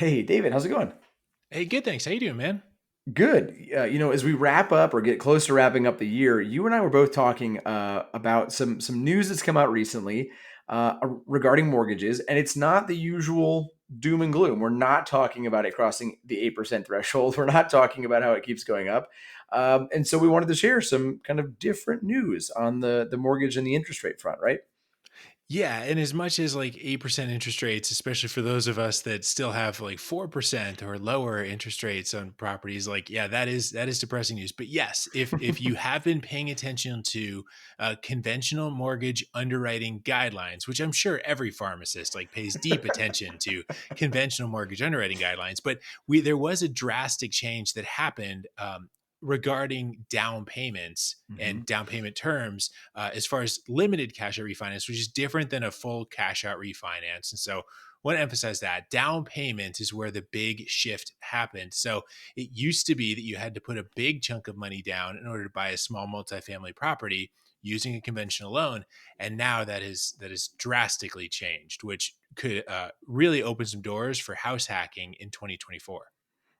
Hey, David, how's it going? Hey, good, thanks. How you doing, man? Good. As we wrap up or get close to wrapping up the year, you and I were both talking about some news that's come out recently regarding mortgages, and it's not the usual doom and gloom. We're not talking about it crossing the 8% threshold. We're not talking about how it keeps going up, and so we wanted to share some kind of different news on the mortgage and the interest rate front, right? Yeah, and as much as like 8% interest rates, especially for those of us that still have like 4% or lower interest rates on properties, like yeah, that is depressing news. But yes, if you have been paying attention to conventional mortgage underwriting guidelines, which I'm sure every pharmacist like pays deep attention to conventional mortgage underwriting guidelines, but we there was a drastic change that happened regarding down payments hmm and down payment terms as far as limited cash out refinance, which is different than a full cash out refinance. And so I want to emphasize that down payment is where the big shift happened. So it used to be that you had to put a big chunk of money down in order to buy a small multifamily property using a conventional loan, and now that is drastically changed, which could really open some doors for house hacking in 2024.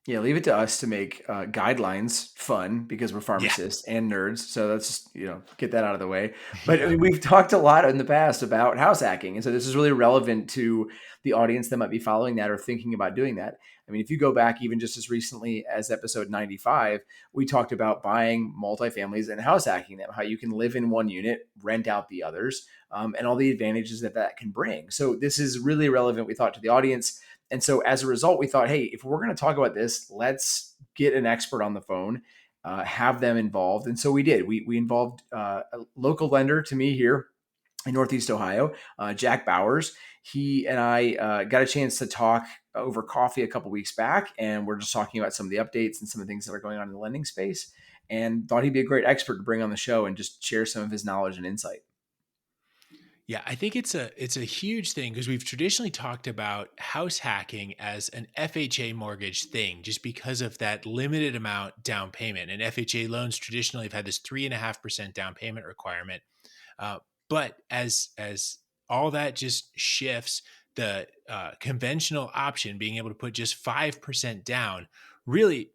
Yeah, leave it to us to make guidelines fun because we're Yeah, pharmacists and nerds. So let's just, get that out of the way. But I yeah. mean, we've talked a lot in the past about house hacking. And so this is really relevant to the audience that might be following that or thinking about doing that. I mean, if you go back even just as recently as episode 95, we talked about buying multifamilies and house hacking them, how you can live in one unit, rent out the others, and all the advantages that that can bring. So this is really relevant, we thought, to the audience. And so as a result, we thought, hey, if we're going to talk about this, let's get an expert on the phone, have them involved. And so we did. We involved a local lender to me here in Northeast Ohio, Jack Bowers. He and I got a chance to talk over coffee a couple weeks back, and we're just talking about some of the updates and some of the things that are going on in the lending space. And thought he'd be a great expert to bring on the show and just share some of his knowledge and insight. Yeah, I think it's a huge thing because we've traditionally talked about house hacking as an FHA mortgage thing, just because of that limited amount down payment. And FHA loans traditionally have had this 3.5% down payment requirement. Uh, but as all that just shifts, the conventional option, being able to put just 5% down, really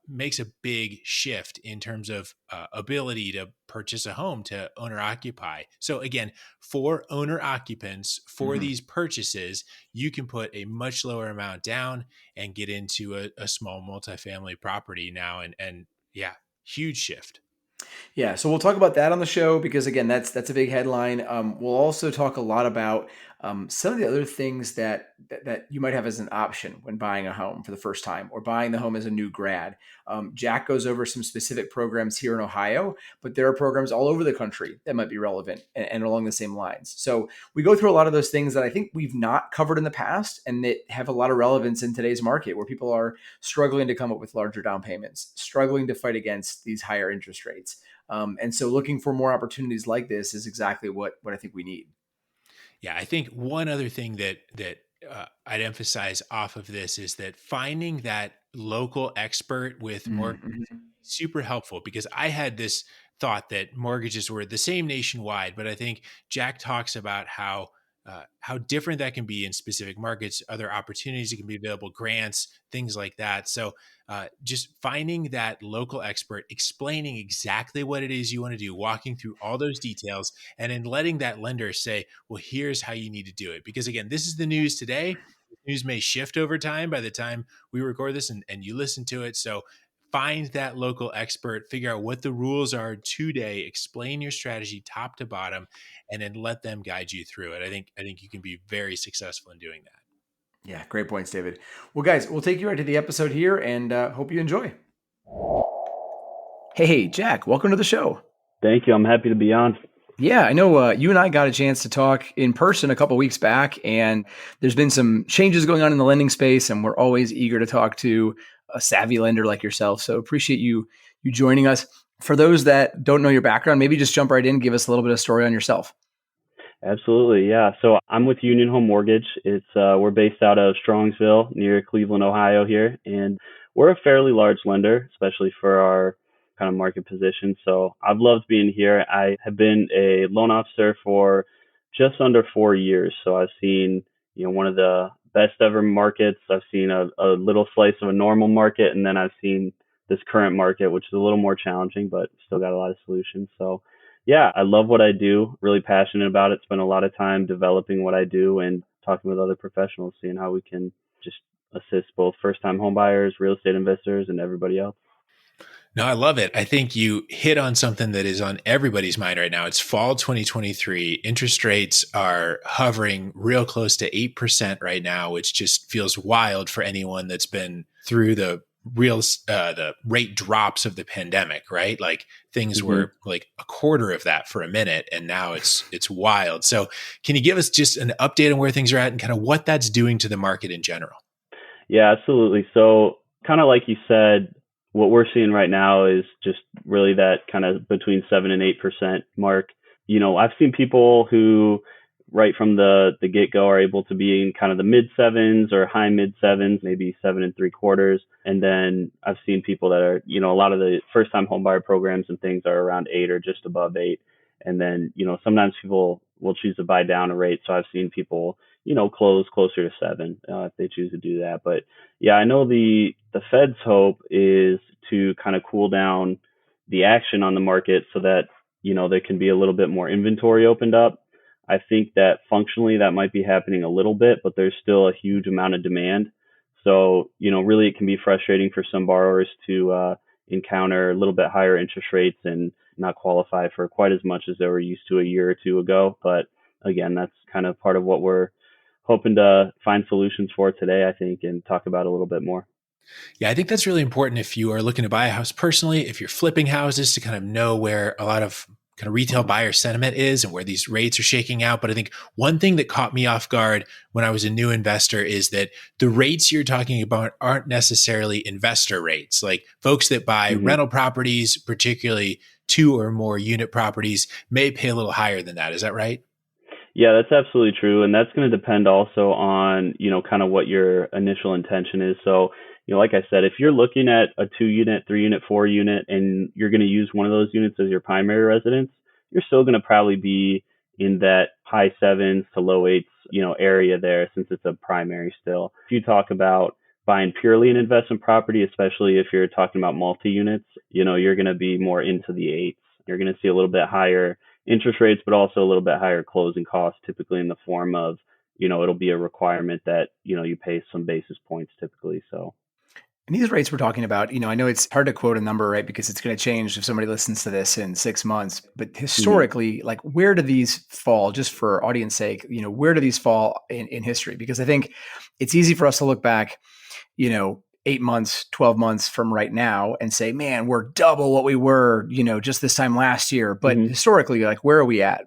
makes a big shift in terms of ability to purchase a home to owner occupy. So again, for owner occupants for Mhm. these purchases, you can put a much lower amount down and get into a small multifamily property now. And yeah, huge shift. Yeah, so we'll talk about that on the show because again, that's a big headline. We'll also talk a lot about some of the other things that you might have as an option when buying a home for the first time or buying the home as a new grad. Jack goes over some specific programs here in Ohio, but there are programs all over the country that might be relevant and along the same lines. So we go through a lot of those things that I think we've not covered in the past and that have a lot of relevance in today's market where people are struggling to come up with larger down payments, struggling to fight against these higher interest rates. And so looking for more opportunities like this is exactly what I think we need. Yeah, I think one other thing that I'd emphasize off of this is that finding that local expert with mortgage Mm-hmm. super helpful, because I had this thought that mortgages were the same nationwide, but I think Jack talks about how different that can be in specific markets, other opportunities that can be available, grants, things like that. So just finding that local expert, explaining exactly what it is you want to do, walking through all those details, and then letting that lender say, well, here's how you need to do it. Because again, this is the news today. News may shift over time by the time we record this and you listen to it. So find that local expert, figure out what the rules are today, explain your strategy top to bottom, and then let them guide you through it. I think you can be very successful in doing that. Yeah, great points, David. Well, guys, we'll take you right to the episode here and hope you enjoy. Hey, Jack, welcome to the show. Thank you. I'm happy to be on. Yeah, I know you and I got a chance to talk in person a couple weeks back, and there's been some changes going on in the lending space, and we're always eager to talk to a savvy lender like yourself. So appreciate you joining us. For those that don't know your background, maybe just jump right in, give us a little bit of story on yourself. Absolutely. Yeah. So I'm with Union Home Mortgage. We're based out of Strongsville near Cleveland, Ohio here, and we're a fairly large lender, especially for our kind of market position. So I've loved being here. I have been a loan officer for just under 4 years. So I've seen, one of best ever markets. I've seen a little slice of a normal market, and then I've seen this current market, which is a little more challenging, but still got a lot of solutions. So, yeah, I love what I do. Really passionate about it. Spend a lot of time developing what I do and talking with other professionals, seeing how we can just assist both first-time homebuyers, real estate investors, and everybody else. No, I love it. I think you hit on something that is on everybody's mind right now. It's fall 2023. Interest rates are hovering real close to 8% right now, which just feels wild for anyone that's been through the rate drops of the pandemic, right? Like things Mm-hmm. were like a quarter of that for a minute, and now it's wild. So can you give us just an update on where things are at and kind of what that's doing to the market in general? Yeah, absolutely. So, kind of like you said, what we're seeing right now is just really that kind of between 7 and 8% mark. I've seen people who right from the get go are able to be in kind of the mid sevens or high mid sevens, maybe 7 and 3/4. And then I've seen people that are, a lot of the first time home buyer programs and things are around 8 or just above 8. And then, sometimes people will choose to buy down a rate. So I've seen people, close closer to 7 if they choose to do that. But yeah, I know the Fed's hope is to kind of cool down the action on the market so that, there can be a little bit more inventory opened up. I think that functionally that might be happening a little bit, but there's still a huge amount of demand. So, really it can be frustrating for some borrowers to encounter a little bit higher interest rates and not qualify for quite as much as they were used to a year or two ago. But again, that's kind of part of what we're hoping to find solutions for today, I think, and talk about a little bit more. Yeah, I think that's really important if you are looking to buy a house personally, if you're flipping houses to kind of know where a lot of kind of retail buyer sentiment is and where these rates are shaking out. But I think one thing that caught me off guard when I was a new investor is that the rates you're talking about aren't necessarily investor rates. Like folks that buy Mm-hmm. rental properties, particularly 2 or more unit properties, may pay a little higher than that. Is that right? Yeah, that's absolutely true. And that's going to depend also on, kind of what your initial intention is. So, like I said, if you're looking at a 2 unit, 3 unit, 4 unit, and you're going to use one of those units as your primary residence, you're still going to probably be in that high sevens to low eights, area there since it's a primary still. If you talk about buying purely an investment property, especially if you're talking about multi-units, you're going to be more into the eights. You're going to see a little bit higher interest rates, but also a little bit higher closing costs, typically in the form of, it'll be a requirement that, you pay some basis points typically. So, And these rates we're talking about, I know it's hard to quote a number, right? Because it's going to change if somebody listens to this in 6 months. But mhm. historically, like where do these fall, just for audience sake, where do these fall in history? Because I think it's easy for us to look back, 8 months, 12 months from right now and say, man, we're double what we were, just this time last year. But Mhm. historically, like where are we at?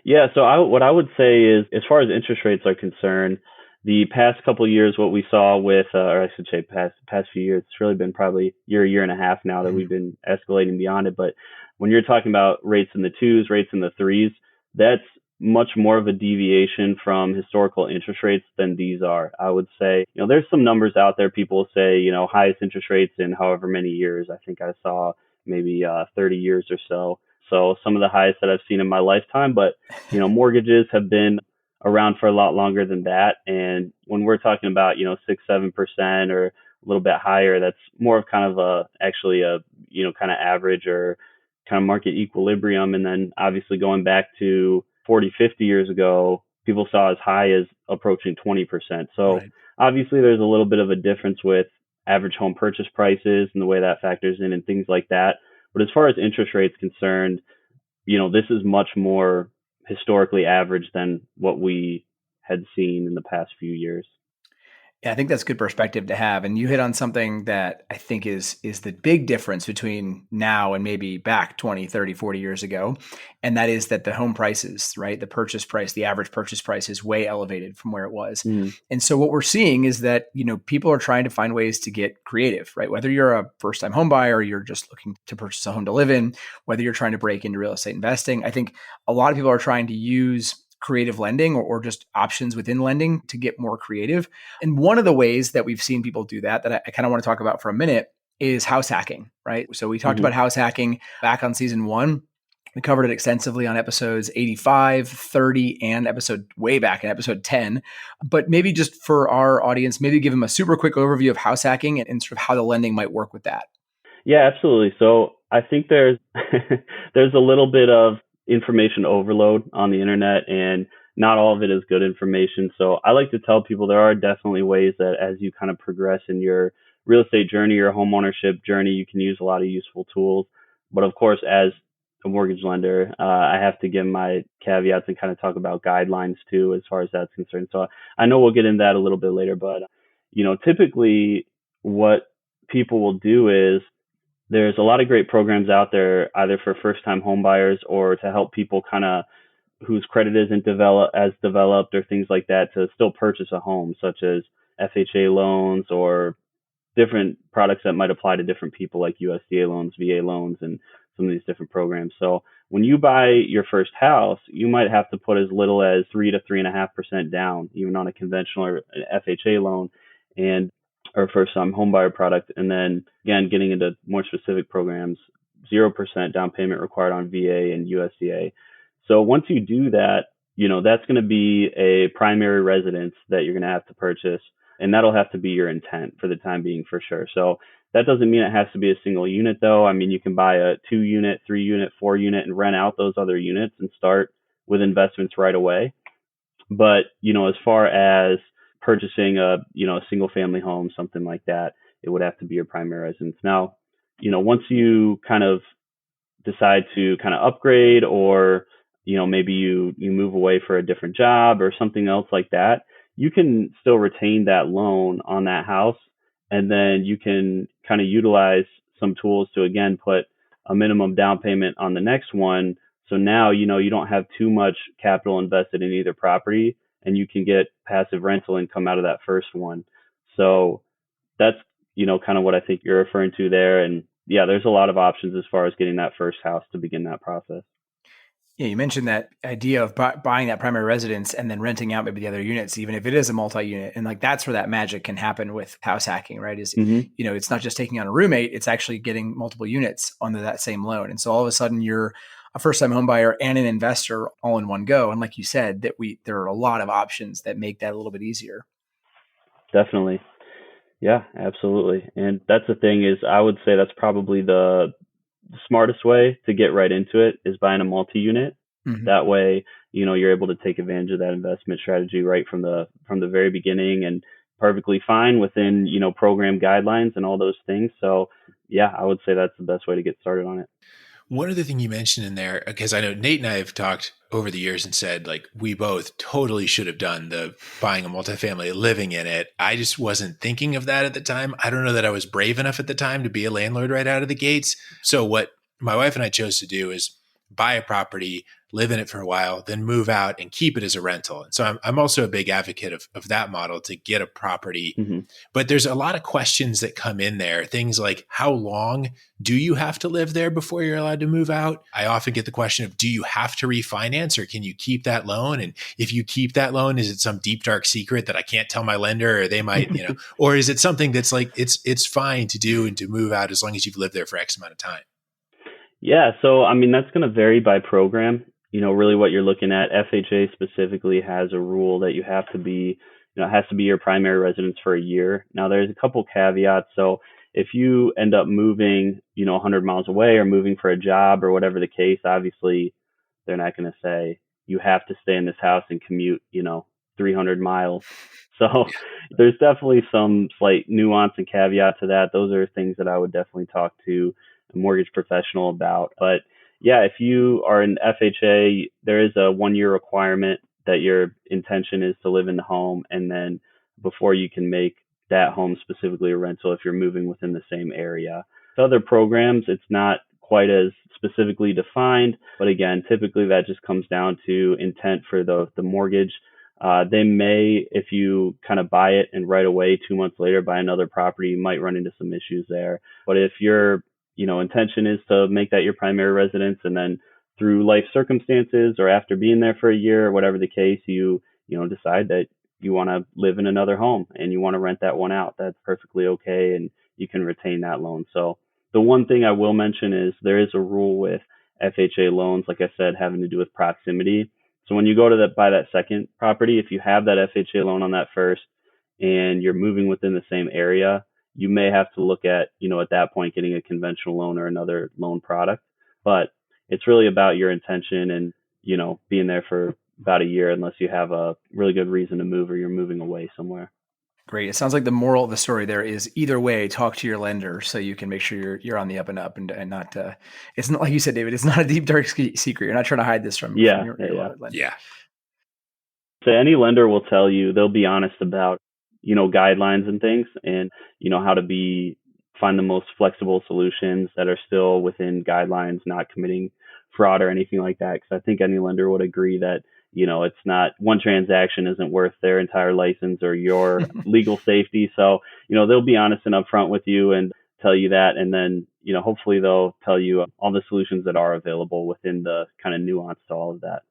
Yeah, so what I would say is, as far as interest rates are concerned, the past couple of years, what we saw with, or I should say, past few years, it's really been probably year and a half now that we've been escalating beyond it. But when you're talking about rates in the twos, rates in the threes, that's much more of a deviation from historical interest rates than these are. I would say, there's some numbers out there. People say, highest interest rates in however many years. I think I saw maybe 30 years or so. So some of the highest that I've seen in my lifetime, but mortgages have been around for a lot longer than that. And when we're talking about, 6, 7% or a little bit higher, that's more of kind of actually a, kind of average or kind of market equilibrium. And then obviously going back to 40, 50 years ago, people saw as high as approaching 20%. So Right. obviously there's a little bit of a difference with average home purchase prices and the way that factors in and things like that. But as far as interest rates concerned, this is much more historically average than what we had seen in the past few years. Yeah, I think that's good perspective to have. And you hit on something that I think is the big difference between now and maybe back 20, 30, 40 years ago. And that is that the home prices, right? The purchase price, the average purchase price is way elevated from where it was. Mm, And so what we're seeing is that, people are trying to find ways to get creative, right? Whether you're a first-time home buyer or you're just looking to purchase a home to live in, whether you're trying to break into real estate investing, I think a lot of people are trying to use creative lending or just options within lending to get more creative. And one of the ways that we've seen people do that I kind of want to talk about for a minute is house hacking, right? So we talked hmm about house hacking back on season 1. We covered it extensively on episodes 85, 30, and episode way back in episode 10. But maybe just for our audience, maybe give them a super quick overview of house hacking and sort of how the lending might work with that. Yeah, absolutely. So I think there's there's a little bit of information overload on the internet, and not all of it is good information. So I like to tell people there are definitely ways that as you kind of progress in your real estate journey, your home ownership journey, you can use a lot of useful tools. But of course, as a mortgage lender, I have to give my caveats and kind of talk about guidelines too, as far as that's concerned. So I know we'll get into that a little bit later, but typically what people will do is there's a lot of great programs out there, either for first time home buyers or to help people kind of whose credit isn't developed or things like that to still purchase a home, such as FHA loans or different products that might apply to different people like USDA loans, VA loans, and some of these different programs. So when you buy your first house, you might have to put as little as 3 to 3.5% down, even on a conventional or an FHA loan, and or first time home buyer product. And then again, getting into more specific programs, 0% down payment required on VA and USDA. So once you do that, that's going to be a primary residence that you're going to have to purchase. And that'll have to be your intent for the time being, for sure. So that doesn't mean it has to be a single unit, though. I mean, you can buy a 2 unit, 3 unit, 4 unit and rent out those other units and start with investments right away. But, as far as purchasing a single family home, something like that, it would have to be your primary residence. Now, once you kind of decide to kind of upgrade, or maybe you move away for a different job or something else like that, you can still retain that loan on that house, and then you can kind of utilize some tools to again put a minimum down payment on the next one. So now you don't have too much capital invested in either property, and you can get passive rental income out of that first one. So that's kind of what I think you're referring to there. And yeah, there's a lot of options as far as getting that first house to begin that process. Yeah, you mentioned that idea of buying that primary residence and then renting out maybe the other units, even if it is a multi-unit. And like that's where that magic can happen with house hacking, right? Is, Mm-hmm. it's not just taking on a roommate, it's actually getting multiple units under that same loan. And so all of a sudden you're a first-time home buyer and an investor all in one go. And like you said, there are a lot of options that make that a little bit easier. Definitely. Yeah, absolutely. And that's the thing is I would say that's probably the smartest way to get right into it is buying a multi-unit. Mm-hmm. That way, you're able to take advantage of that investment strategy right from the very beginning, and perfectly fine within, program guidelines and all those things. So yeah, I would say that's the best way to get started on it. One other thing you mentioned in there, because I know Nate and I have talked over the years and said, like, we both totally should have done the buying a multifamily, living in it. I just wasn't thinking of that at the time. I don't know that I was brave enough at the time to be a landlord right out of the gates. So what my wife and I chose to do is buy a property, live in it for a while, then move out and keep it as a rental. And so I'm also a big advocate of that model to get a property. Mm-hmm. But there's a lot of questions that come in there. Things like, how long do you have to live there before you're allowed to move out? I often get the question of, do you have to refinance, or can you keep that loan? And if you keep that loan, is it some deep, dark secret that I can't tell my lender, or they might, or is it something that's like, it's fine to do and to move out as long as you've lived there for X amount of time? Yeah. So, I mean, that's going to vary by program. Really what you're looking at. FHA specifically has a rule that you have to be, it has to be your primary residence for a year. Now, there's a couple caveats. So if you end up moving, 100 miles away or moving for a job or whatever the case, obviously they're not going to say you have to stay in this house and commute, 300 miles. So there's definitely some slight nuance and caveat to that. Those are things that I would definitely talk to a mortgage professional about. But yeah, if you are in FHA, there is a 1 year requirement that your intention is to live in the home, and then before you can make that home specifically a rental if you're moving within the same area. To other programs, it's not quite as specifically defined, but again, typically that just comes down to intent for the mortgage. They may, if you kind of buy it and right away 2 months later buy another property, you might run into some issues there. But if your intention is to make that your primary residence, and then through life circumstances or after being there for a year or whatever the case, you decide that you want to live in another home and you want to rent that one out, that's perfectly okay, and you can retain that loan. So the one thing I will mention is there is a rule with FHA loans, like I said, having to do with proximity. So when you go to buy that second property, if you have that FHA loan on that first and you're moving within the same area, you may have to look at, at that point, getting a conventional loan or another loan product. But it's really about your intention and, being there for about a year unless you have a really good reason to move or you're moving away somewhere. Great. It sounds like the moral of the story there is either way, talk to your lender so you can make sure you're on the up and up and not. It's not like you said, David. It's not a deep dark secret. You're not trying to hide this from Yeah, your lender. Yeah. So any lender will tell you, they'll be honest about, guidelines and things and, how to find the most flexible solutions that are still within guidelines, not committing fraud or anything like that. Because I think any lender would agree that, it's not, one transaction isn't worth their entire license or your legal safety. So, they'll be honest and upfront with you and tell you that. And then, hopefully they'll tell you all the solutions that are available within the kind of nuance to all of that.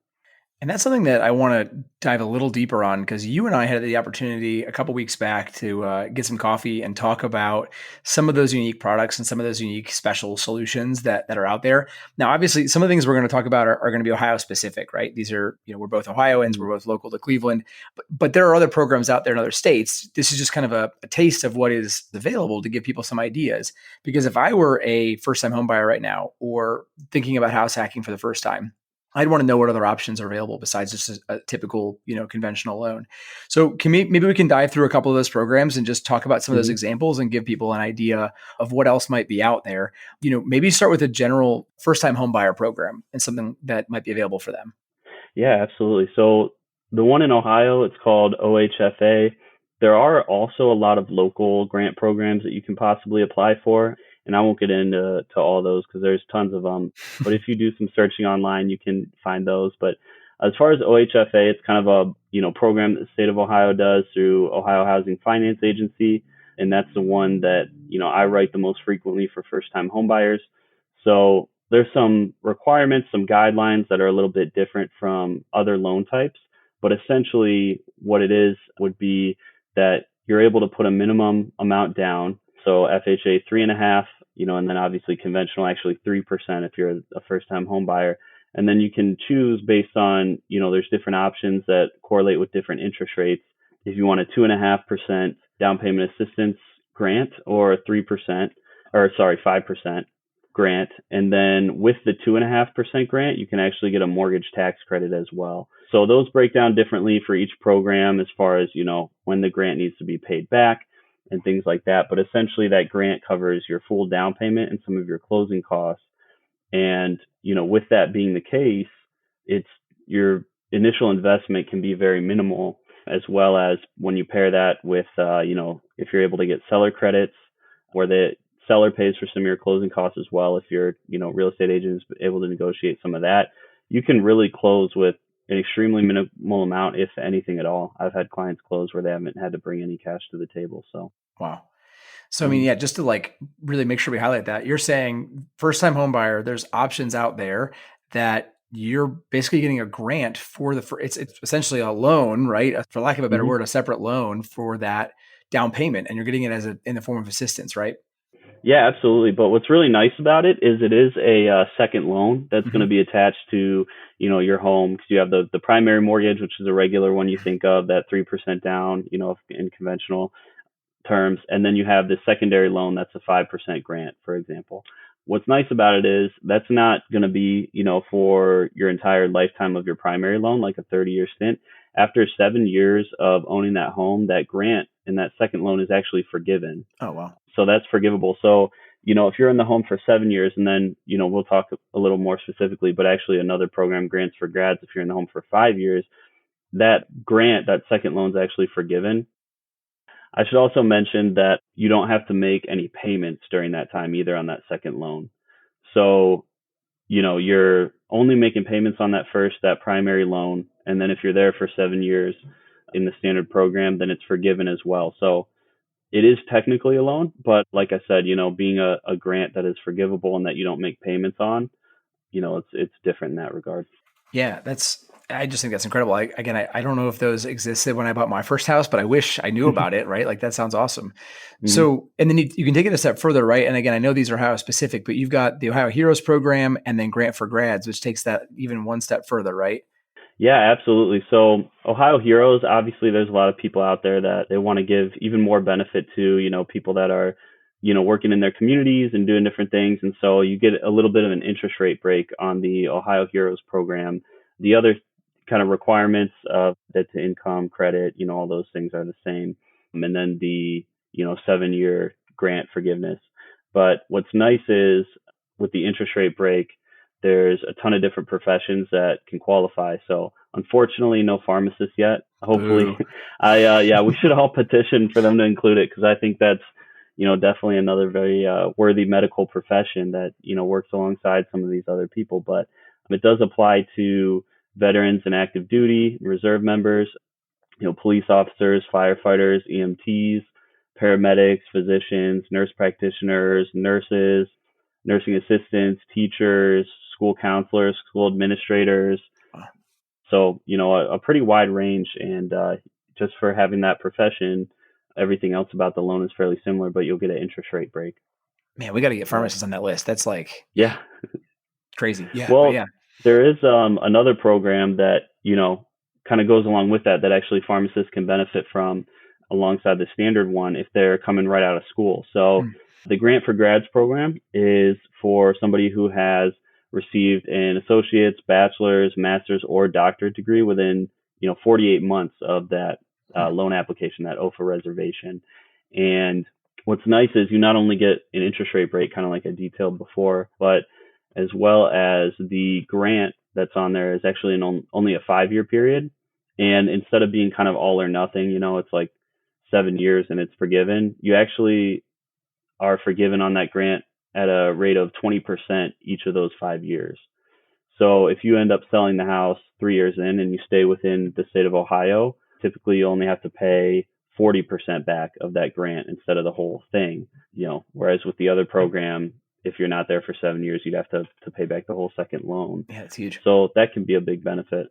And that's something that I want to dive a little deeper on because you and I had the opportunity a couple weeks back to get some coffee and talk about some of those unique products and some of those unique special solutions that are out there. Now, obviously, some of the things we're going to talk about are going to be Ohio specific, right? These are, we're both Ohioans, we're both local to Cleveland, but there are other programs out there in other states. This is just kind of a taste of what is available to give people some ideas. Because if I were a first-time home buyer right now or thinking about house hacking for the first time, I'd want to know what other options are available besides just a typical, conventional loan. So maybe we can dive through a couple of those programs and just talk about some of those examples and give people an idea of what else might be out there. Maybe start with a general first-time home buyer program and something that might be available for them. Yeah, absolutely. So the one in Ohio, it's called OHFA. There are also a lot of local grant programs that you can possibly apply for. And I won't get into all those because there's tons of them. But if you do some searching online, you can find those. But as far as OHFA, it's kind of a program that the state of Ohio does through Ohio Housing Finance Agency, and that's the one that I write the most frequently for first-time homebuyers. So there's some requirements, some guidelines that are a little bit different from other loan types. But essentially, what it is would be that you're able to put a minimum amount down. So FHA 3.5%, and then obviously conventional actually 3% if you're a first-time home buyer. And then you can choose based on, there's different options that correlate with different interest rates. If you want a 2.5% down payment assistance grant or a 5% grant. And then with the 2.5% grant, you can actually get a mortgage tax credit as well. So those break down differently for each program as far as, when the grant needs to be paid back and things like that. But essentially that grant covers your full down payment and some of your closing costs. And, with that being the case, it's your initial investment can be very minimal, as well as when you pair that with, if you're able to get seller credits where the seller pays for some of your closing costs as well. If your, real estate agent is able to negotiate some of that, you can really close with an extremely minimal amount, if anything at all. I've had clients close where they haven't had to bring any cash to the table. So, wow. So, I mean, just to really make sure we highlight that, you're saying first-time home buyer, there's options out there that you're basically getting a grant for it's essentially a loan, right? For lack of a better word, a separate loan for that down payment, and you're getting it in the form of assistance, right? Yeah, absolutely. But what's really nice about it is a second loan that's going to be attached to, your home, because you have the primary mortgage, which is a regular one you think of, that 3% down, in conventional terms. And then you have the secondary loan that's a 5% grant, for example. What's nice about it is that's not going to be, for your entire lifetime of your primary loan, like a 30-year stint. After 7 years of owning that home, that grant and that second loan is actually forgiven. Oh, wow. So that's forgivable. So, if you're in the home for 7 years, and then, we'll talk a little more specifically, but actually another program grants for grads, if you're in the home for 5 years, that grant, that second loan is actually forgiven. I should also mention that you don't have to make any payments during that time either on that second loan. So, you're only making payments on that primary loan. And then if you're there for 7 years in the standard program, then it's forgiven as well. So it is technically a loan, but like I said, being a grant that is forgivable and that you don't make payments on, it's different in that regard. Yeah, that's I just think that's incredible. I don't know if those existed when I bought my first house, but I wish I knew about it, right? Like that sounds awesome. Hmm. So, and then you can take it a step further, right? And again, I know these are Ohio specific, but you've got the Ohio Heroes program and then Grant for Grads, which takes that even one step further, right? Yeah, absolutely. So Ohio Heroes, obviously there's a lot of people out there that they want to give even more benefit to, people that are, working in their communities and doing different things. And so you get a little bit of an interest rate break on the Ohio Heroes program. The other kind of requirements of debt to income, credit, all those things are the same. And then the, 7-year grant forgiveness. But what's nice is with the interest rate break, there's a ton of different professions that can qualify. So unfortunately, no pharmacists yet. Hopefully, Boo. yeah, we should all petition for them to include it because I think that's, definitely another very worthy medical profession that, works alongside some of these other people. But it does apply to veterans and active duty, reserve members, police officers, firefighters, EMTs, paramedics, physicians, nurse practitioners, nurses, nursing assistants, teachers, school counselors, school administrators. Wow. So, a pretty wide range. And just for having that profession, everything else about the loan is fairly similar, but you'll get an interest rate break. Man, we got to get So, pharmacists on that list. That's like yeah. crazy. Yeah. But Well, yeah. there is another program that, kind of goes along with that actually pharmacists can benefit from alongside the standard one if they're coming right out of school. So Mm. the Grant for Grads program is for somebody who has received an associate's, bachelor's, master's, or doctorate degree within, 48 months of that Mm. loan application, that OFA reservation. And what's nice is you not only get an interest rate break, kind of like I detailed before, but as well as the grant that's on there is actually only a 5-year period. And instead of being kind of all or nothing, it's like 7 years and it's forgiven, you actually are forgiven on that grant at a rate of 20% each of those 5 years. So if you end up selling the house 3 years in and you stay within the state of Ohio, typically you only have to pay 40% back of that grant instead of the whole thing. Whereas with the other program, if you're not there for 7 years, you'd have to pay back the whole second loan. Yeah, it's huge. So that can be a big benefit.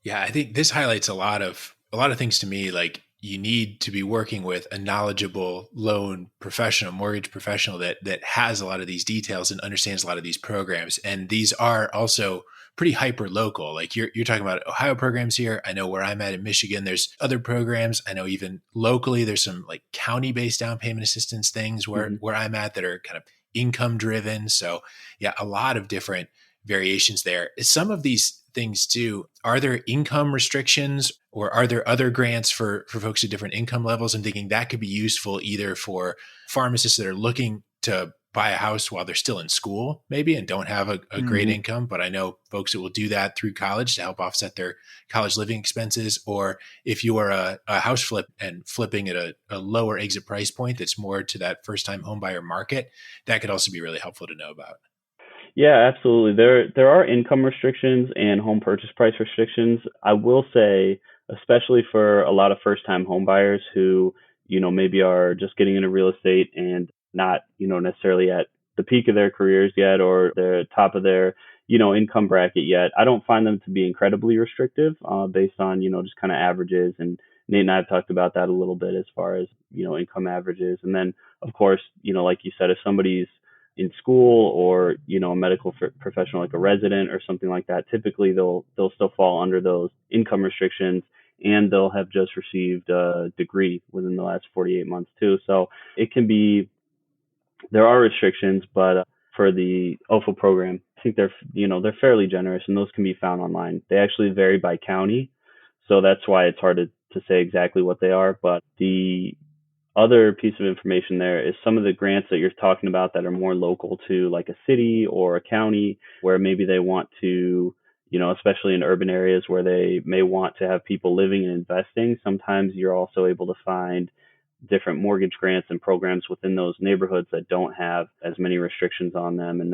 Yeah, I think this highlights a lot of things to me. Like you need to be working with a knowledgeable loan professional, mortgage professional that has a lot of these details and understands a lot of these programs. And these are also pretty hyper local. Like you're talking about Ohio programs here. I know where I'm at in Michigan, there's other programs. I know even locally there's some like county based down payment assistance things where Mm-hmm. where I'm at that are kind of income driven. So yeah, a lot of different variations there. Some of these things too, are there income restrictions or are there other grants for folks at different income levels? I'm thinking that could be useful either for pharmacists that are looking to buy a house while they're still in school, maybe, and don't have a great Mm-hmm. income. But I know folks that will do that through college to help offset their college living expenses. Or if you are a house flip and flipping at a lower exit price point that's more to that first time home buyer market, that could also be really helpful to know about. Yeah, absolutely. There are income restrictions and home purchase price restrictions. I will say, especially for a lot of first time home buyers who, maybe are just getting into real estate and not, necessarily at the peak of their careers yet or the top of their, income bracket yet. I don't find them to be incredibly restrictive, based on, just kind of averages. And Nate and I have talked about that a little bit as far as, income averages. And then of course, like you said, if somebody's in school or a medical professional like a resident or something like that, typically they'll still fall under those income restrictions and they'll have just received a degree within the last 48 months too. So it can be, there are restrictions, but for the OFA program, I think they're fairly generous and those can be found online. They actually vary by county, so that's why it's hard to say exactly what they are. But the other piece of information there is some of the grants that you're talking about that are more local to like a city or a county where maybe they want to, especially in urban areas where they may want to have people living and investing. Sometimes you're also able to find different mortgage grants and programs within those neighborhoods that don't have as many restrictions on them. And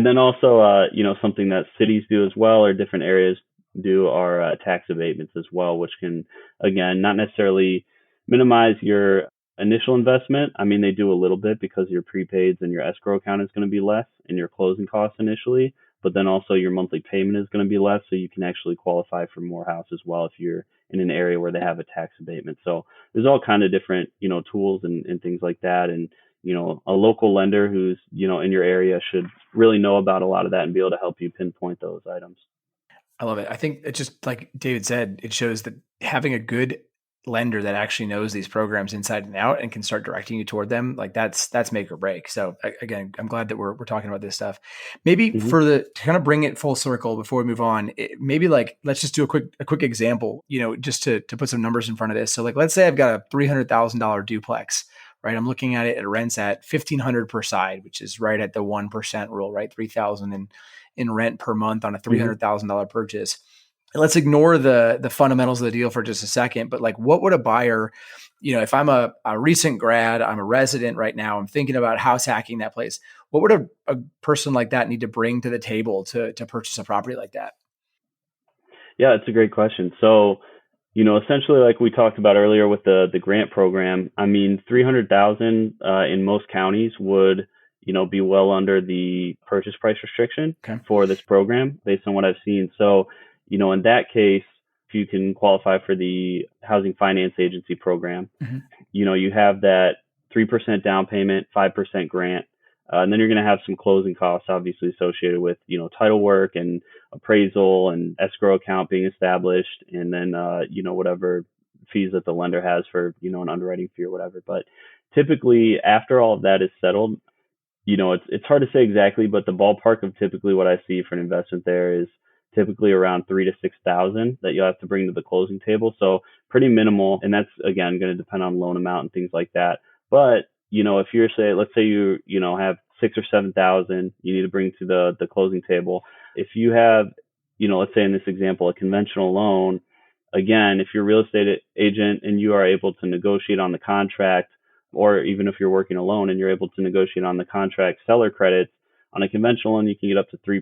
then also, something that cities do as well or different areas do are tax abatements as well, which can, again, not necessarily minimize your initial investment. I mean, they do a little bit because your prepaids and your escrow account is going to be less and your closing costs initially, but then also your monthly payment is going to be less, so you can actually qualify for more house as well if you're in an area where they have a tax abatement. So there's all kind of different, tools and things like that. And, a local lender who's, in your area should really know about a lot of that and be able to help you pinpoint those items. I love it. I think it just like David said, it shows that having a good lender that actually knows these programs inside and out and can start directing you toward them, like that's make or break. So again, I'm glad that we're talking about this stuff. Maybe Hmm. to kind of bring it full circle before we move on, maybe like let's just do a quick example, just to put some numbers in front of this. So like let's say I've got a $300,000 duplex, right? I'm looking at it, it rents at 1,500 per side, which is right at the 1% rule, right? 3,000 in rent per month on a Hmm. $300,000 purchase. Let's ignore the fundamentals of the deal for just a second, but like what would a buyer, if I'm a recent grad, I'm a resident right now, I'm thinking about house hacking that place, what would a person like that need to bring to the table to purchase a property like that? Yeah, it's a great question. So, essentially, like we talked about earlier with the grant program, I mean, 300,000 in most counties would, be well under the purchase price restriction Okay. for this program based on what I've seen. So, in that case, if you can qualify for the Housing Finance Agency program, Mm-hmm. you have that 3% down payment, 5% grant. And then you're going to have some closing costs, obviously associated with, title work and appraisal and escrow account being established, and then, whatever fees that the lender has for, an underwriting fee or whatever. But typically, after all of that is settled, it's hard to say exactly, but the ballpark of typically what I see for an investment there is typically around 3 to 6 thousand that you'll have to bring to the closing table. So pretty minimal, and that's again going to depend on loan amount and things like that. But if you're let's say you have 6 or 7 thousand you need to bring to the closing table. If you have, let's say in this example, a conventional loan, again, if you're a real estate agent and you are able to negotiate on the contract, or even if you're working alone and you're able to negotiate on the contract seller credits, on a conventional loan, you can get up to 3%.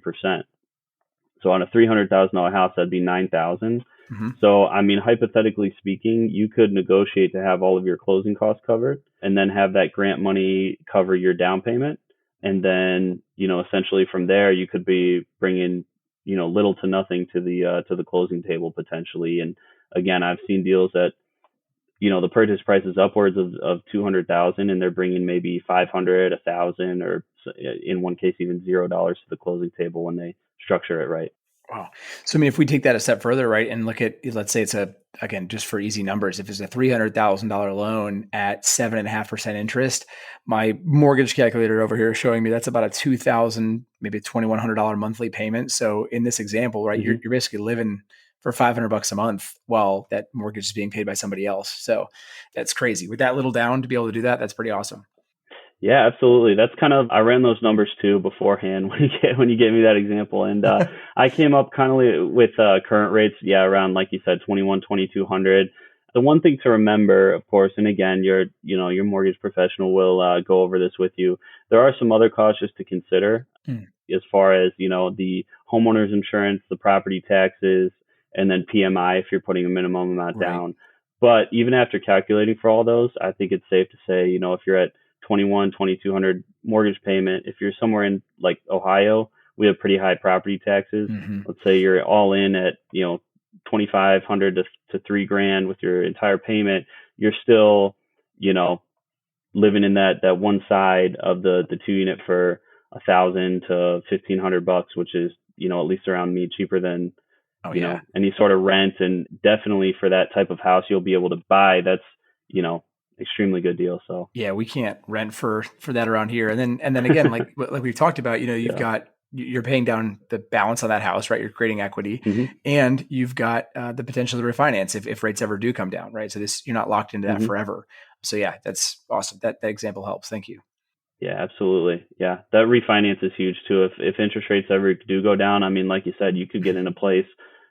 So on a $300,000 house, that'd be 9,000. Mm-hmm. So, I mean, hypothetically speaking, you could negotiate to have all of your closing costs covered and then have that grant money cover your down payment. And then, essentially from there, you could be bringing, little to nothing to the closing table potentially. And again, I've seen deals that, the purchase price is upwards of 200,000 and they're bringing maybe 500, 1,000, or in one case, even $0 to the closing table when they structure it right. Wow. So, I mean, if we take that a step further, right, and look at, let's say again, just for easy numbers, if it's a $300,000 loan at 7.5% interest, my mortgage calculator over here is showing me that's about a 2,000, maybe a $2,100 monthly payment. So in this example, right, Hmm. you're basically living for $500 a month while that mortgage is being paid by somebody else. So that's crazy. With that little down to be able to do that, that's pretty awesome. Yeah, absolutely. That's kind of, I ran those numbers too beforehand when you gave me that example, and I came up kind of with current rates, yeah, around like you said, 21, 2,200. The one thing to remember, of course, and again, your mortgage professional will go over this with you. There are some other costs just to consider Hmm. as far as the homeowner's insurance, the property taxes, and then PMI if you're putting a minimum amount Right. down. But even after calculating for all those, I think it's safe to say, if you're at 21, 2,200 mortgage payment. If you're somewhere in like Ohio, we have pretty high property taxes. Mm-hmm. Let's say you're all in at, 2,500 to 3 grand with your entire payment. You're still, you know, living in that one side of the two unit for 1,000 to 1,500 bucks, which is, at least around me, cheaper than, Oh, yeah. any sort of rent. And definitely for that type of house you'll be able to buy, that's, extremely good deal. So Yeah, we can't rent for that around here. And then again, like we've talked about, yeah. you're paying down the balance on that house, right? You're creating equity, Hmm. and you've got the potential to refinance if rates ever do come down, right? So you're not locked into that Hmm. forever. So yeah, that's awesome. That example helps. Thank you. Yeah, absolutely. Yeah, that refinance is huge too. If interest rates ever do go down, I mean, like you said, you could get in a place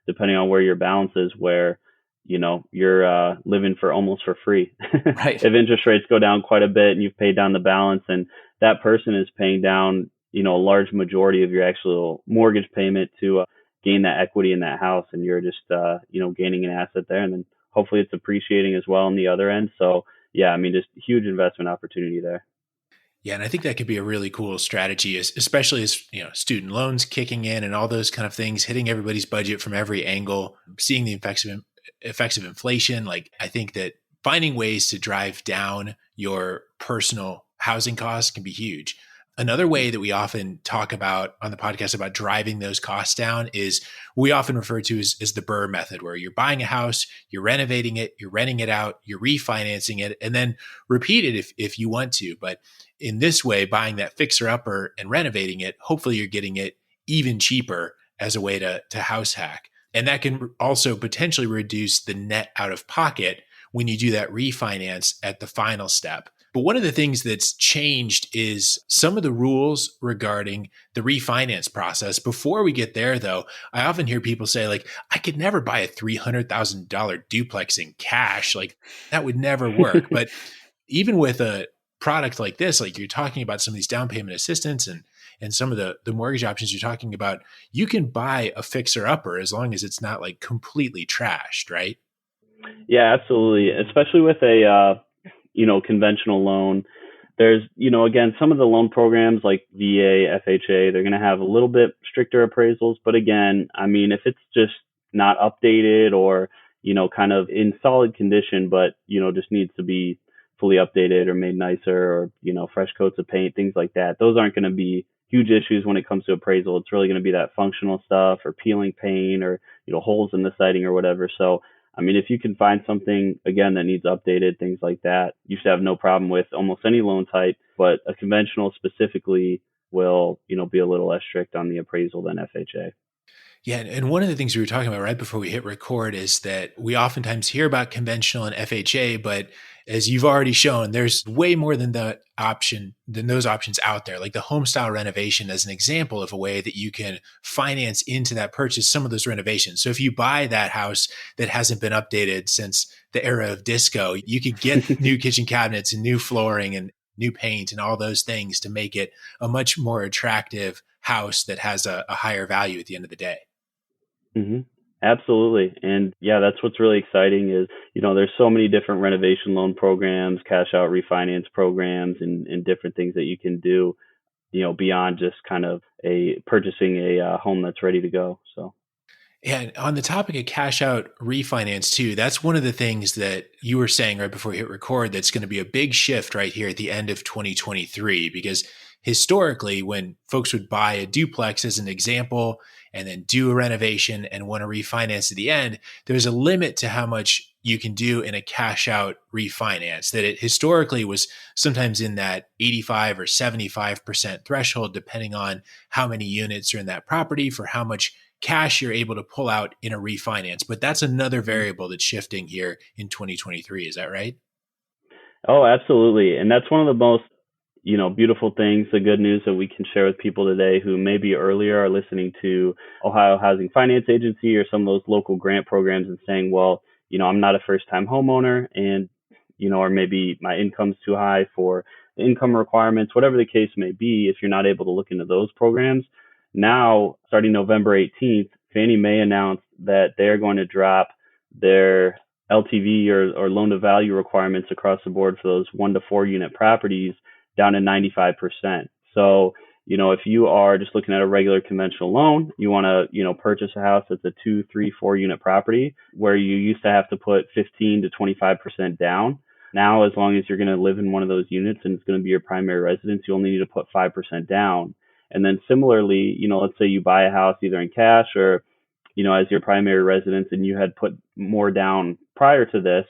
depending on where your balance is, where you're living for almost for free. Right. If interest rates go down quite a bit and you've paid down the balance, and that person is paying down a large majority of your actual mortgage payment to gain that equity in that house, and you're just gaining an asset there, and then hopefully it's appreciating as well on the other end. So yeah, I mean, just huge investment opportunity there. Yeah, and I think that could be a really cool strategy, especially as student loans kicking in and all those kind of things, hitting everybody's budget from every angle, seeing the effects of inflation. Like, I think that finding ways to drive down your personal housing costs can be huge. Another way that we often talk about on the podcast about driving those costs down is we often refer to as the BRRRR method, where you're buying a house, you're renovating it, you're renting it out, you're refinancing it, and then repeat it if you want to. But in this way, buying that fixer upper and renovating it, hopefully you're getting it even cheaper as a way to house hack. And that can also potentially reduce the net out of pocket when you do that refinance at the final step. But one of the things that's changed is some of the rules regarding the refinance process. Before we get there, though, I often hear people say, like, I could never buy a $300,000 duplex in cash. Like, that would never work. But even with a product like this, like you're talking about some of these down payment assistance and some of the mortgage options you're talking about, you can buy a fixer upper as long as it's not like completely trashed, right? Yeah, absolutely. Especially with a conventional loan. There's, again, some of the loan programs like VA, FHA, they're going to have a little bit stricter appraisals. But again, I mean, if it's just not updated or, kind of in solid condition, but, just needs to be fully updated or made nicer or, fresh coats of paint, things like that, those aren't going to be huge issues when it comes to appraisal. It's really going to be that functional stuff or peeling paint or, holes in the siding or whatever. So, I mean, if you can find something, again, that needs updated, things like that, you should have no problem with almost any loan type, but a conventional specifically will, be a little less strict on the appraisal than FHA. Yeah. And one of the things we were talking about right before we hit record is that we oftentimes hear about conventional and FHA, but as you've already shown, there's way more than those options out there. Like the home style renovation as an example of a way that you can finance into that purchase some of those renovations. So if you buy that house that hasn't been updated since the era of disco, you could get new kitchen cabinets and new flooring and new paint and all those things to make it a much more attractive house that has a higher value at the end of the day. Mm-hmm. Absolutely. And yeah, that's what's really exciting is, there's so many different renovation loan programs, cash out refinance programs, and different things that you can do, beyond just kind of purchasing a home that's ready to go. So. And on the topic of cash out refinance too, that's one of the things that you were saying right before we hit record that's going to be a big shift right here at the end of 2023, because historically when folks would buy a duplex as an example and then do a renovation and want to refinance at the end, there's a limit to how much you can do in a cash out refinance, that it historically was sometimes in that 85 or 75% threshold, depending on how many units are in that property for how much cash you're able to pull out in a refinance. But that's another variable that's shifting here in 2023. Is that right? Oh, absolutely. And that's one of the most, beautiful things, the good news that we can share with people today who maybe earlier are listening to Ohio Housing Finance Agency or some of those local grant programs and saying, well, I'm not a first time homeowner and, or maybe my income's too high for income requirements, whatever the case may be. If you're not able to look into those programs, now starting November 18th, Fannie Mae announced that they're going to drop their LTV or loan to value requirements across the board for those 1 to 4 unit properties down to 95%. So, if you are just looking at a regular conventional loan, you want to, purchase a house that's a 2, 3, 4 unit property where you used to have to put 15 to 25% down. Now, as long as you're going to live in one of those units and it's going to be your primary residence, you only need to put 5% down. And then similarly, let's say you buy a house either in cash or, as your primary residence and you had put more down prior to this,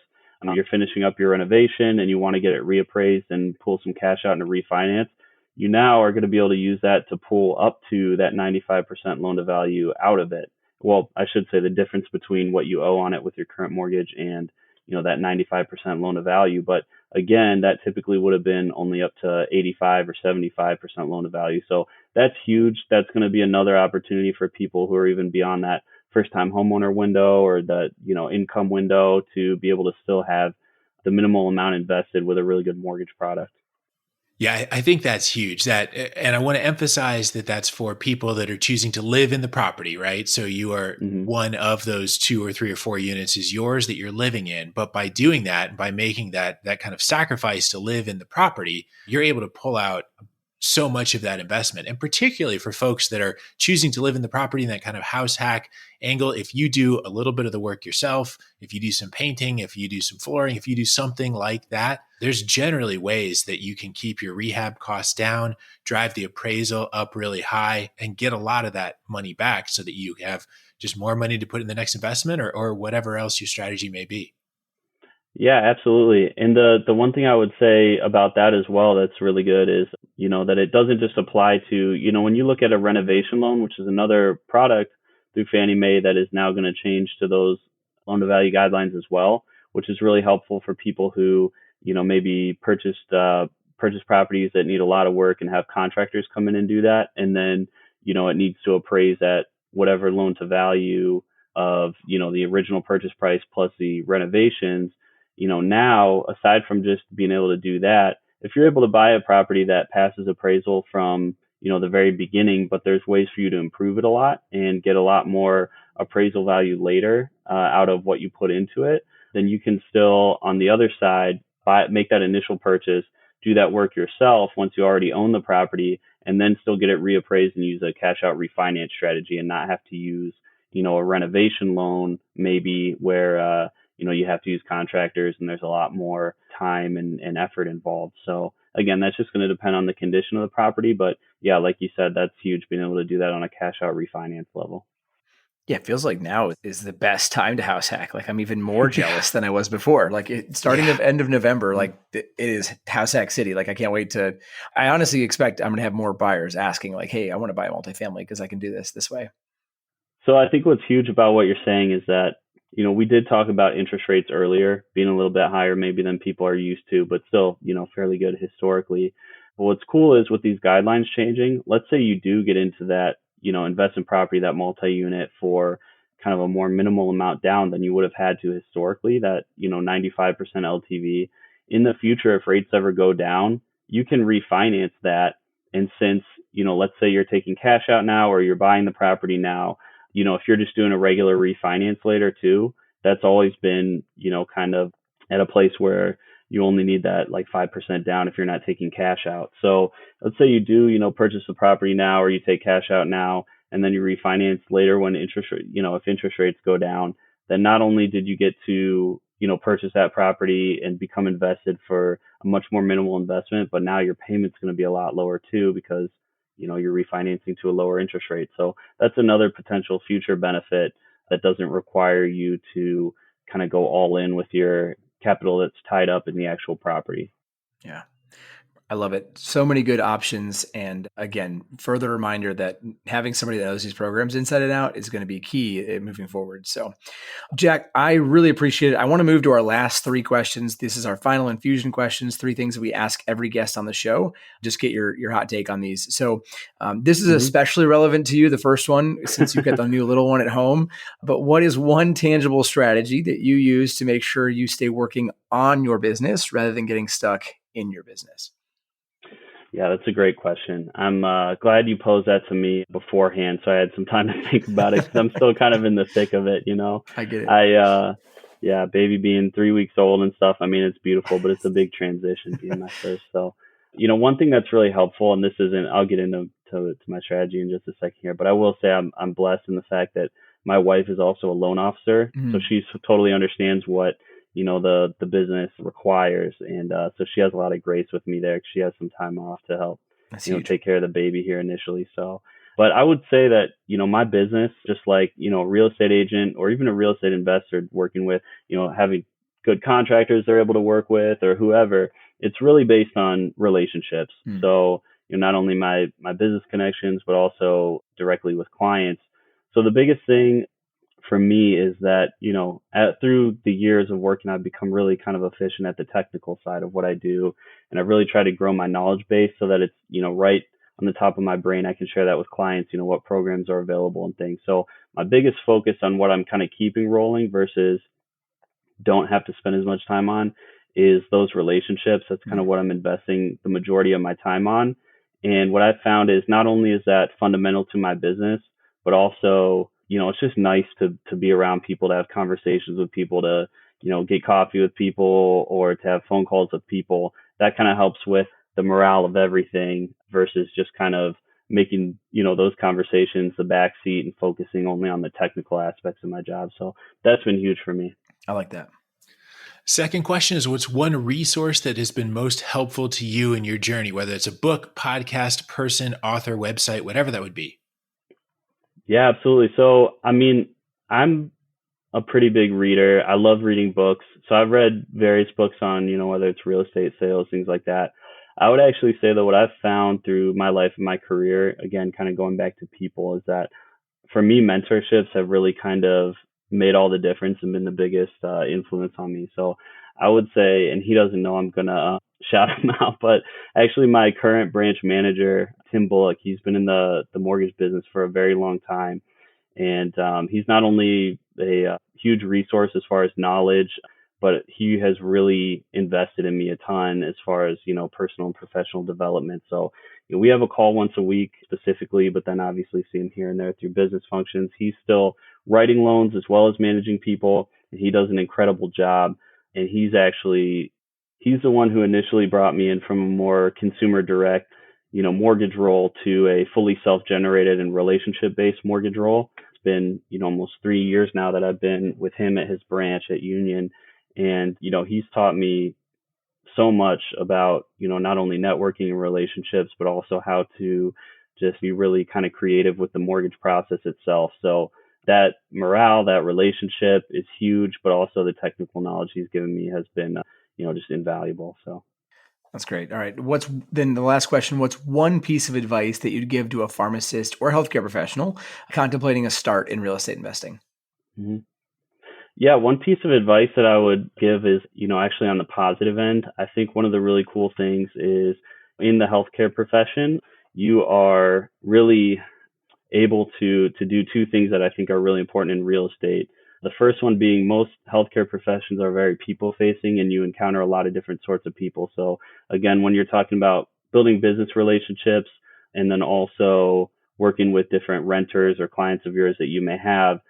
you're finishing up your renovation and you want to get it reappraised and pull some cash out in a refinance, you now are going to be able to use that to pull up to that 95% loan to value out of it. Well, I should say the difference between what you owe on it with your current mortgage and, that 95% loan to value. But again, that typically would have been only up to 85 or 75% loan to value. So that's huge. That's going to be another opportunity for people who are even beyond that first time homeowner window or the, income window to be able to still have the minimal amount invested with a really good mortgage product. Yeah, I think that's huge. And I want to emphasize that that's for people that are choosing to live in the property, right? So you are Hmm. one of those 2 or 3 or 4 units is yours that you're living in. But by doing that, by making that kind of sacrifice to live in the property, you're able to pull out so much of that investment. And particularly for folks that are choosing to live in the property in that kind of house hack angle, if you do a little bit of the work yourself, if you do some painting, if you do some flooring, if you do something like that, there's generally ways that you can keep your rehab costs down, drive the appraisal up really high, and get a lot of that money back so that you have just more money to put in the next investment or whatever else your strategy may be. Yeah, absolutely. And the one thing I would say about that as well that's really good is, that it doesn't just apply to, when you look at a renovation loan, which is another product through Fannie Mae that is now going to change to those loan to value guidelines as well, which is really helpful for people who, maybe purchase properties that need a lot of work and have contractors come in and do that. And then, it needs to appraise at whatever loan to value of, the original purchase price plus the renovations. Now, aside from just being able to do that, if you're able to buy a property that passes appraisal from, the very beginning, but there's ways for you to improve it a lot and get a lot more appraisal value later out of what you put into it, then you can still, on the other side, make that initial purchase, do that work yourself once you already own the property, and then still get it reappraised and use a cash out refinance strategy and not have to use, a renovation loan maybe where, you have to use contractors and there's a lot more time and effort involved. So again, that's just going to depend on the condition of the property. But yeah, like you said, that's huge being able to do that on a cash out refinance level. Yeah, it feels like now is the best time to house hack. Like I'm even more Yeah. jealous than I was before. Like starting Yeah. the end of November, like it is house hack city. Like I can't wait to. I honestly expect I'm going to have more buyers asking, like, "Hey, I want to buy a multifamily because I can do this way." So I think what's huge about what you're saying is that, we did talk about interest rates earlier being a little bit higher maybe than people are used to, but still, fairly good historically. But what's cool is with these guidelines changing, let's say you do get into that, investment property, that multi-unit for kind of a more minimal amount down than you would have had to historically, that, 95% LTV. In the future, if rates ever go down, you can refinance that. And since, let's say you're taking cash out now or you're buying the property now, if you're just doing a regular refinance later too, that's always been, kind of at a place where you only need that like 5% down if you're not taking cash out. So let's say you do, purchase the property now or you take cash out now and then you refinance later when interest rate, if interest rates go down, then not only did you get to, purchase that property and become invested for a much more minimal investment, but now your payment's going to be a lot lower too because you're refinancing to a lower interest rate. So that's another potential future benefit that doesn't require you to kind of go all in with your capital that's tied up in the actual property. Yeah. I love it. So many good options. And again, further reminder that having somebody that knows these programs inside and out is going to be key moving forward. So, Jack, I really appreciate it. I want to move to our last 3 questions. This is our final infusion questions, 3 things that we ask every guest on the show. Just get your hot take on these. So, this is Hmm. especially relevant to you, the first one, since you've got the new little one at home. But what is one tangible strategy that you use to make sure you stay working on your business rather than getting stuck in your business? Yeah, that's a great question. I'm glad you posed that to me beforehand, so I had some time to think about it because I'm still kind of in the thick of it. I get it. Yeah, baby being 3 weeks old and stuff. I mean, it's beautiful, but it's a big transition being my first. So, one thing that's really helpful, and this isn't, I'll get into to my strategy in just a second here, but I will say I'm blessed in the fact that my wife is also a loan officer, so Mhm. she totally understands what the business requires, and so she has a lot of grace with me there. 'Cause she has some time off to help That's huge. take care of the baby here initially. So, but I would say that my business, just like a real estate agent or even a real estate investor working with having good contractors they're able to work with or whoever, it's really based on relationships. Mm. So not only my business connections but also directly with clients. So the biggest thing for me is that through the years of working, I've become really kind of efficient at the technical side of what I do, and I've really tried to grow my knowledge base so that it's right on the top of my brain. I can share that with clients, what programs are available and things. So my biggest focus on what I'm kind of keeping rolling versus don't have to spend as much time on is those relationships. That's kind Mm. of what I'm investing the majority of my time on. And what I've found is not only is that fundamental to my business, but also, it's just nice to be around people, to have conversations with people, to, get coffee with people or to have phone calls with people. That kind of helps with the morale of everything versus just kind of making, those conversations the backseat and focusing only on the technical aspects of my job. So that's been huge for me. I like that. Second question is, what's one resource that has been most helpful to you in your journey, whether it's a book, podcast, person, author, website, whatever that would be? Yeah, absolutely. So, I mean, I'm a pretty big reader. I love reading books. So I've read various books on, whether it's real estate, sales, things like that. I would actually say that what I've found through my life and my career, again, kind of going back to people, is that for me, mentorships have really kind of made all the difference and been the biggest influence on me. So I would say, and he doesn't know, I'm gonna shout him out, but actually my current branch manager, Tim Bullock, he's been in the mortgage business for a very long time, and he's not only a huge resource as far as knowledge, but he has really invested in me a ton as far as, personal and professional development. So, we have a call once a week specifically, but then obviously see him here and there through business functions. He's still writing loans as well as managing people. And he does an incredible job. And he's the one who initially brought me in from a more consumer direct, mortgage role to a fully self-generated and relationship-based mortgage role. It's been, almost 3 years now that I've been with him at his branch at Union. And, he's taught me so much about, not only networking and relationships, but also how to just be really kind of creative with the mortgage process itself. So that morale, that relationship is huge, but also the technical knowledge he's given me has been, just invaluable. So. That's great. All right. Then the last question, what's one piece of advice that you'd give to a pharmacist or healthcare professional contemplating a start in real estate investing? Mm-hmm. Yeah, one piece of advice that I would give is, actually on the positive end, I think one of the really cool things is in the healthcare profession, you are really able to do two things that I think are really important in real estate. The first one being most healthcare professions are very people facing and you encounter a lot of different sorts of people. So again, when you're talking about building business relationships and then also working with different renters or clients of yours that you may have,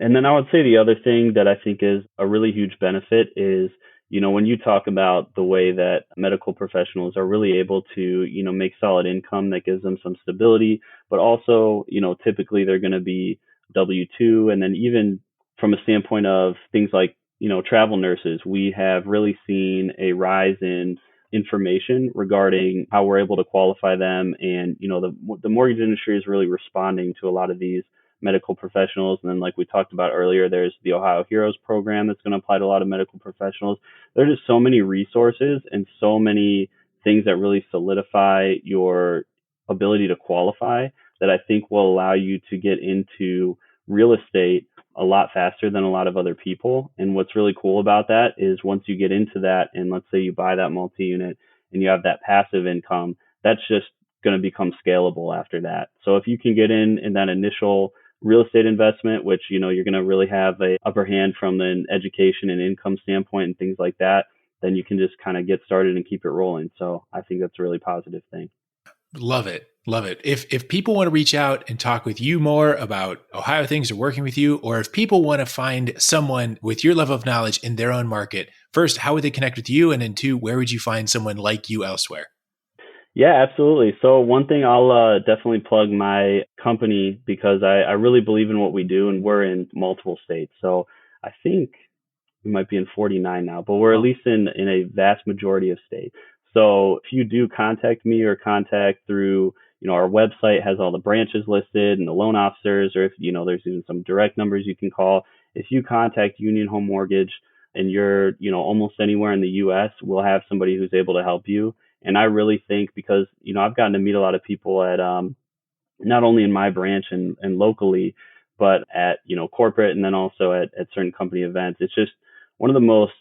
and then I would say the other thing that I think is a really huge benefit is, when you talk about the way that medical professionals are really able to, make solid income that gives them some stability, but also, typically they're going to be W-2. And then even from a standpoint of things like, travel nurses, we have really seen a rise in information regarding how we're able to qualify them. And, the mortgage industry is really responding to a lot of these medical professionals. And then, like we talked about earlier, there's the Ohio Heroes program that's going to apply to a lot of medical professionals. There's just so many resources and so many things that really solidify your ability to qualify that I think will allow you to get into real estate a lot faster than a lot of other people. And what's really cool about that is once you get into that, and let's say you buy that multi-unit and you have that passive income, that's just going to become scalable after that. So if you can get in that initial real estate investment, which, you're going to really have a upper hand from an education and income standpoint and things like that, then you can just kind of get started and keep it rolling. So I think that's a really positive thing. Love it. Love it. If people want to reach out and talk with you more about Ohio things or working with you, or if people want to find someone with your level of knowledge in their own market, first, how would they connect with you? And then two, where would you find someone like you elsewhere? Yeah, absolutely. So one thing I'll definitely plug my company because I really believe in what we do and we're in multiple states. So I think we might be in 49 now, but we're at least in a vast majority of states. So if you do contact me or contact through, our website has all the branches listed and the loan officers, or if, there's even some direct numbers you can call. If you contact Union Home Mortgage and you're, almost anywhere in the US, we'll have somebody who's able to help you. And I really think because, I've gotten to meet a lot of people at, not only in my branch and locally, but at, corporate and then also at certain company events. It's just one of the most,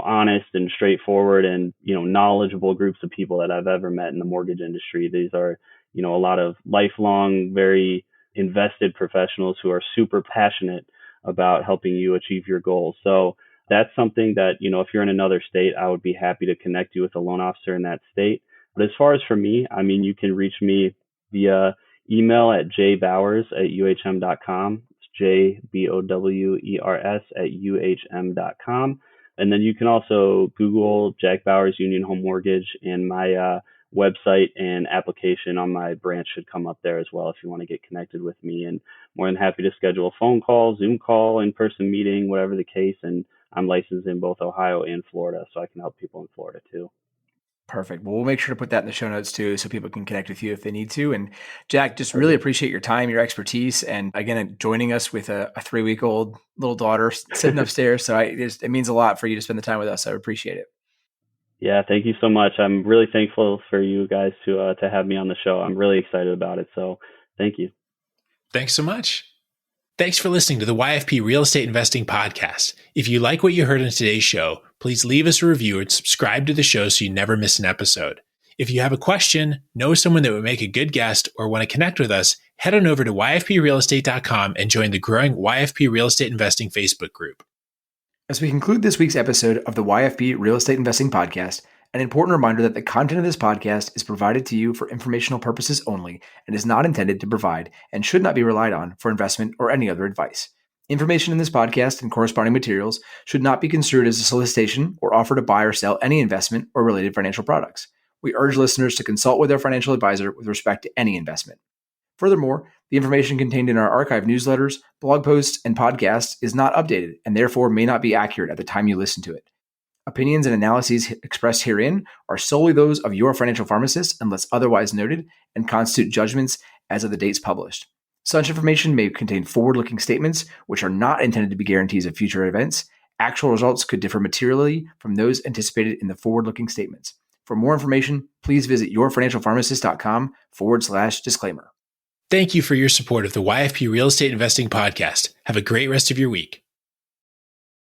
honest and straightforward and, knowledgeable groups of people that I've ever met in the mortgage industry. These are, a lot of lifelong, very invested professionals who are super passionate about helping you achieve your goals. So that's something that, if you're in another state, I would be happy to connect you with a loan officer in that state. But as far as for me, I mean, you can reach me via email at jbowers@uhm.com. It's jbowers@uhm.com. And then you can also Google Jack Bowers Union Home Mortgage, and my website and application on my branch should come up there as well if you want to get connected with me. And more than happy to schedule a phone call, Zoom call, in-person meeting, whatever the case. And I'm licensed in both Ohio and Florida, so I can help people in Florida too. Perfect. Well, we'll make sure to put that in the show notes too, so people can connect with you if they need to. And Jack, just really appreciate your time, your expertise, and again, joining us with a 3-week-old little daughter sitting upstairs. So it means a lot for you to spend the time with us. I appreciate it. Yeah, thank you so much. I'm really thankful for you guys to have me on the show. I'm really excited about it. So thank you. Thanks so much. Thanks for listening to the YFP Real Estate Investing Podcast. If you like what you heard in today's show, please leave us a review and subscribe to the show so you never miss an episode. If you have a question, know someone that would make a good guest, or want to connect with us, head on over to yfprealestate.com and join the growing YFP Real Estate Investing Facebook group. As we conclude this week's episode of the YFP Real Estate Investing Podcast, an important reminder that the content of this podcast is provided to you for informational purposes only and is not intended to provide and should not be relied on for investment or any other advice. Information in this podcast and corresponding materials should not be construed as a solicitation or offer to buy or sell any investment or related financial products. We urge listeners to consult with their financial advisor with respect to any investment. Furthermore, the information contained in our archive newsletters, blog posts, and podcasts is not updated and therefore may not be accurate at the time you listen to it. Opinions and analyses expressed herein are solely those of your financial pharmacist unless otherwise noted and constitute judgments as of the dates published. Such information may contain forward-looking statements which are not intended to be guarantees of future events. Actual results could differ materially from those anticipated in the forward-looking statements. For more information, please visit yourfinancialpharmacist.com/disclaimer. Thank you for your support of the YFP Real Estate Investing Podcast. Have a great rest of your week.